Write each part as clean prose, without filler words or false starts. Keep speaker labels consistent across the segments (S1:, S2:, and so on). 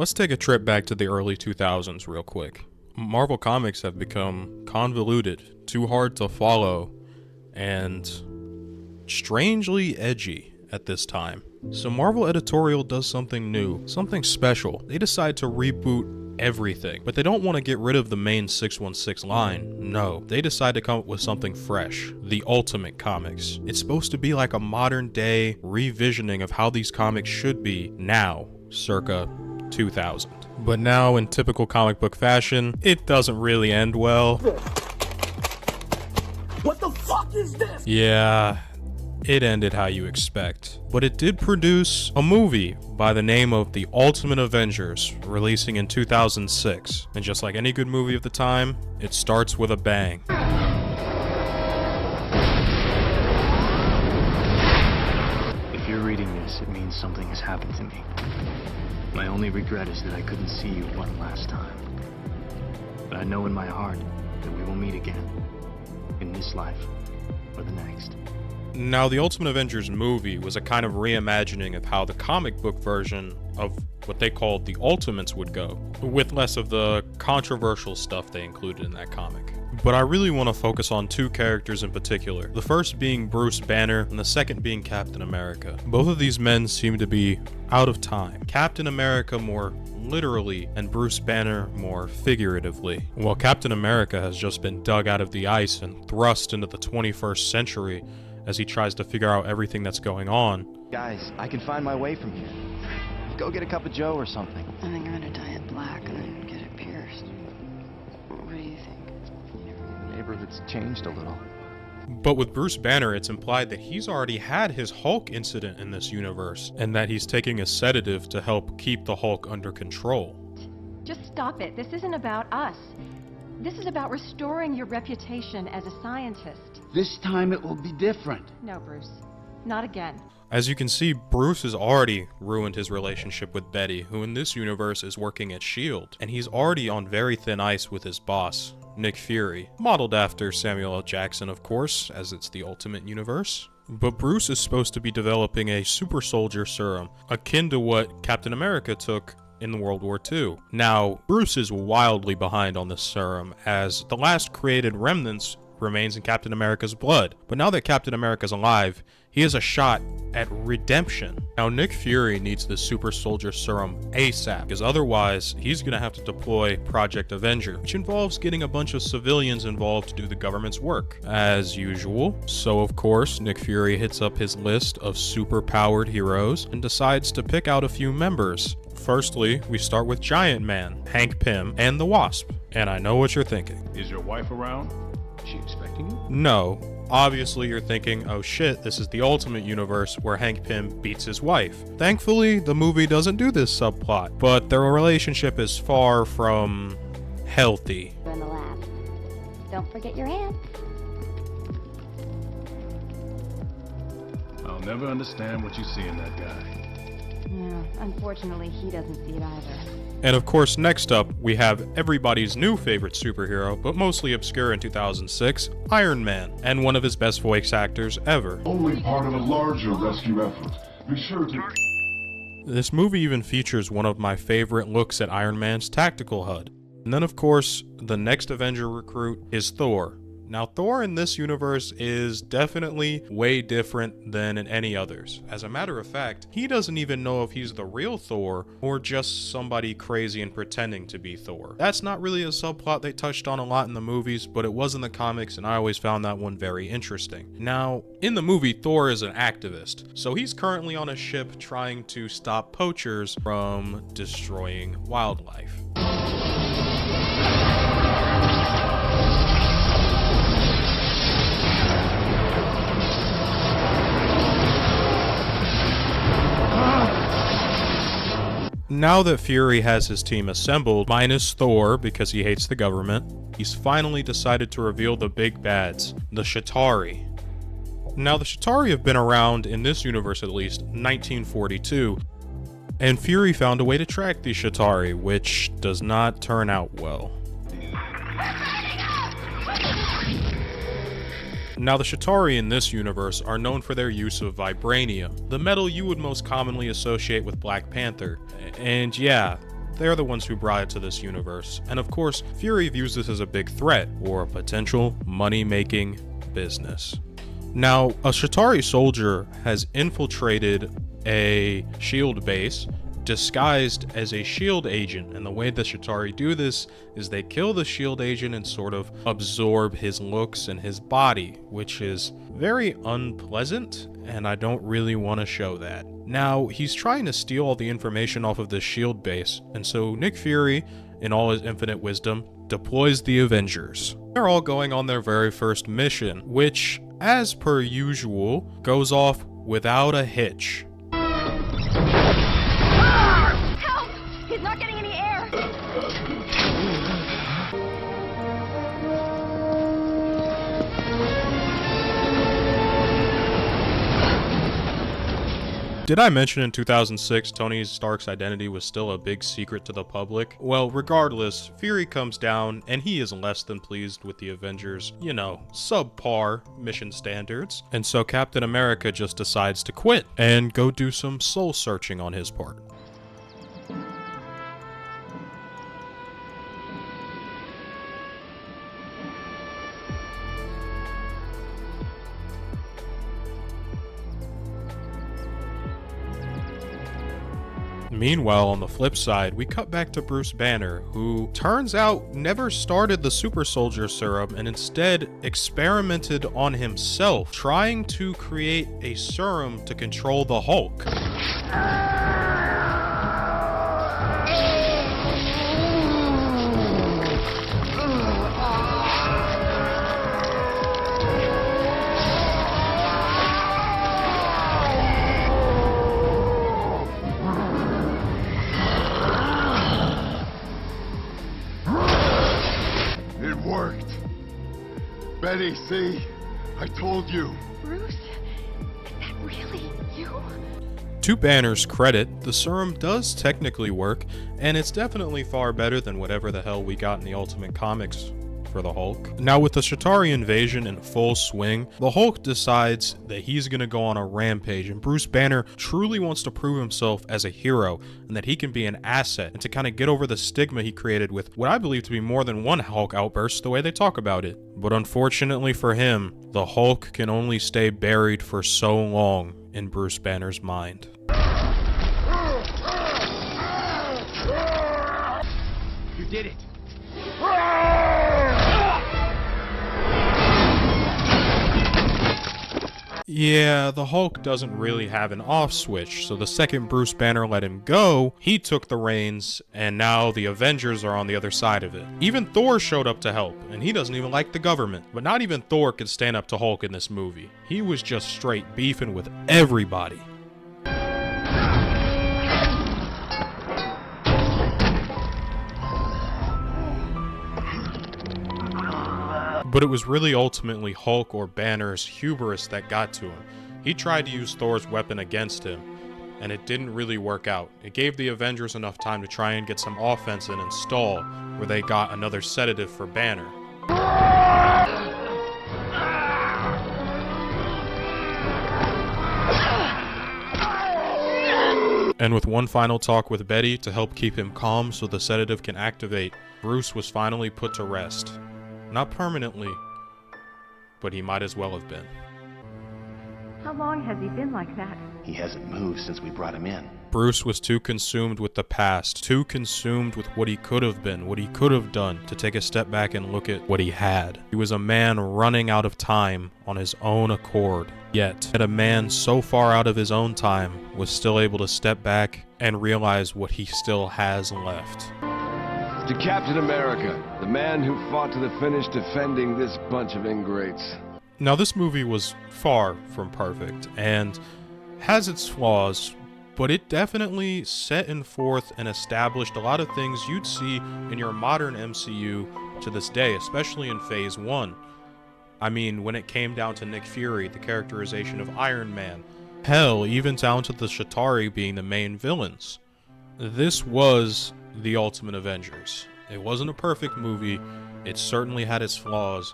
S1: Let's take a trip back to the early 2000s real quick. Marvel Comics have become convoluted, too hard to follow, and strangely edgy at this time. So Marvel Editorial does something new, something special. They decide to reboot everything, but they don't want to get rid of the main 616 line. No, they decide to come up with something fresh, the Ultimate Comics. It's supposed to be like a modern day revisioning of how these comics should be now, circa 2000. But now, in typical comic book fashion, it doesn't really end well.
S2: What the fuck is this?
S1: Yeah, it ended how you expect. But it did produce a movie by the name of The Ultimate Avengers, releasing in 2006. And just like any good movie of the time, it starts with a bang.
S3: If you're reading this, it means something has happened to me. My only regret is that I couldn't see you one last time. But I know in my heart that we will meet again, in this life or the next.
S1: Now, the Ultimate Avengers movie was a kind of reimagining of how the comic book version of what they called the Ultimates would go, with less of the controversial stuff they included in that comic. But I really want to focus on two characters in particular, the first being Bruce Banner and the second being Captain America. Both of these men seem to be out of time. Captain America more literally, and Bruce Banner more figuratively. While Captain America has just been dug out of the ice and thrust into the 21st century as he tries to figure out everything that's going on.
S4: Guys, I can find my way from here. Go get a cup of joe or something.
S5: I think I'm gonna dye it black and then get it pierced. What do you think?
S4: Neighborhood's changed a little.
S1: But with Bruce Banner, it's implied that he's already had his Hulk incident in this universe, and that he's taking a sedative to help keep the Hulk under control.
S6: Just stop it. This isn't about us. This is about restoring your reputation as a scientist.
S2: This time it will be different.
S6: No, Bruce. Not again.
S1: As you can see, Bruce has already ruined his relationship with Betty, who in this universe is working at S.H.I.E.L.D., and he's already on very thin ice with his boss, Nick Fury, modeled after Samuel L. Jackson, of course, as it's the Ultimate Universe. But Bruce is supposed to be developing a super soldier serum, akin to what Captain America took in World War II. Now, Bruce is wildly behind on this serum, as the last created remnants remains in Captain America's blood. But now that Captain America's alive, he has a shot at redemption. Now, Nick Fury needs this super soldier serum ASAP, because otherwise he's gonna have to deploy Project Avenger, which involves getting a bunch of civilians involved to do the government's work, as usual. So of course, Nick Fury hits up his list of super powered heroes and decides to pick out a few members. Firstly, we start with Giant Man, Hank Pym, and the Wasp. And I know what you're thinking.
S7: Is your wife around? Is she expecting you?
S1: No. Obviously, you're thinking, oh shit, this is the Ultimate Universe where Hank Pym beats his wife. Thankfully, the movie doesn't do this subplot, but their relationship is far from healthy.
S8: In the lab. Don't forget your hand.
S7: I'll never understand what you see in that guy.
S6: No, unfortunately, he doesn't see it either.
S1: And of course, next up, we have everybody's new favorite superhero, but mostly obscure in 2006, Iron Man, and one of his best voice actors ever.
S9: Only part of a larger rescue effort. Be sure to...
S1: This movie even features one of my favorite looks at Iron Man's tactical HUD. And then of course, the next Avenger recruit is Thor. Now, Thor in this universe is definitely way different than in any others. As a matter of fact, he doesn't even know if he's the real Thor or just somebody crazy and pretending to be Thor. That's not really a subplot they touched on a lot in the movies, but it was in the comics, and I always found that one very interesting. Now, in the movie, Thor is an activist, so he's currently on a ship trying to stop poachers from destroying wildlife. Now that Fury has his team assembled, minus Thor because he hates the government, he's finally decided to reveal the big bads, the Chitauri. Now, the Chitauri have been around, in this universe at least, 1942, and Fury found a way to track these Chitauri, which does not turn out well. Now, the Chitauri in this universe are known for their use of vibranium, the metal you would most commonly associate with Black Panther. And yeah, They're the ones who brought it to this universe. And of course, Fury views this as a big threat or a potential money-making business. Now, a Chitauri soldier has infiltrated a SHIELD base disguised as a SHIELD agent, and the way the Chitauri do this is they kill the SHIELD agent and sort of absorb his looks and his body, which is very unpleasant, and I don't really want to show that. Now, he's trying to steal all the information off of the SHIELD base, and so Nick Fury, in all his infinite wisdom, deploys the Avengers. They're all going on their very first mission, which, as per usual, goes off without a hitch.
S8: Help! He's not getting any air!
S1: Did I mention in 2006 Tony Stark's identity was still a big secret to the public? Well, regardless, Fury comes down and he is less than pleased with the Avengers, you know, subpar mission standards. And so Captain America just decides to quit and go do some soul searching on his part. Meanwhile, on the flip side, we cut back to Bruce Banner, who turns out never started the super soldier serum and instead experimented on himself, trying to create a serum to control the Hulk.
S9: Betty, see? I told you.
S6: Bruce, is that really you?
S1: To Banner's credit, the serum does technically work, and it's definitely far better than whatever the hell we got in the Ultimate Comics for the Hulk. Now, with the Chitauri invasion in full swing, the Hulk decides that he's gonna go on a rampage, and Bruce Banner truly wants to prove himself as a hero and that he can be an asset, and to kind of get over the stigma he created with what I believe to be more than one Hulk outburst the way they talk about it. But unfortunately for him, the Hulk can only stay buried for so long in Bruce Banner's mind.
S2: You did it.
S1: Yeah, the Hulk doesn't really have an off switch, so the second Bruce Banner let him go, he took the reins, and now the Avengers are on the other side of it. Even Thor showed up to help, and he doesn't even like the government. But not even Thor could stand up to Hulk in this movie. He was just straight beefing with everybody. But it was really ultimately Hulk or Banner's hubris that got to him. He tried to use Thor's weapon against him, and it didn't really work out. It gave the Avengers enough time to try and get some offense in and stall, where they got another sedative for Banner. And with one final talk with Betty to help keep him calm so the sedative can activate, Bruce was finally put to rest. Not permanently, but he might as well have been.
S6: How long has he been like that?
S4: He hasn't moved since we brought him in.
S1: Bruce was too consumed with the past, too consumed with what he could have been, what he could have done, to take a step back and look at what he had. He was a man running out of time on his own accord. Yet a man so far out of his own time was still able to step back and realize what he still has left.
S10: To Captain America, the man who fought to the finish defending this bunch of ingrates.
S1: Now, this movie was far from perfect and has its flaws, but it definitely set in forth and established a lot of things you'd see in your modern MCU to this day, especially in Phase 1. I mean, when it came down to Nick Fury, the characterization of Iron Man, hell, even down to the Chitauri being the main villains. This was the Ultimate Avengers. It wasn't a perfect movie, it certainly had its flaws,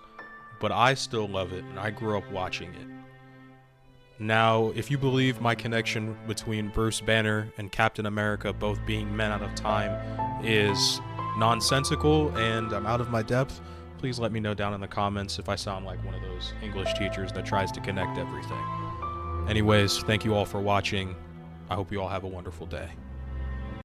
S1: but I still love it, and I grew up watching it. Now, if you believe my connection between Bruce Banner and Captain America both being men out of time is nonsensical and I'm out of my depth, please let me know down in the comments if I sound like one of those English teachers that tries to connect everything. Anyways, thank you all for watching. I hope you all have a wonderful day.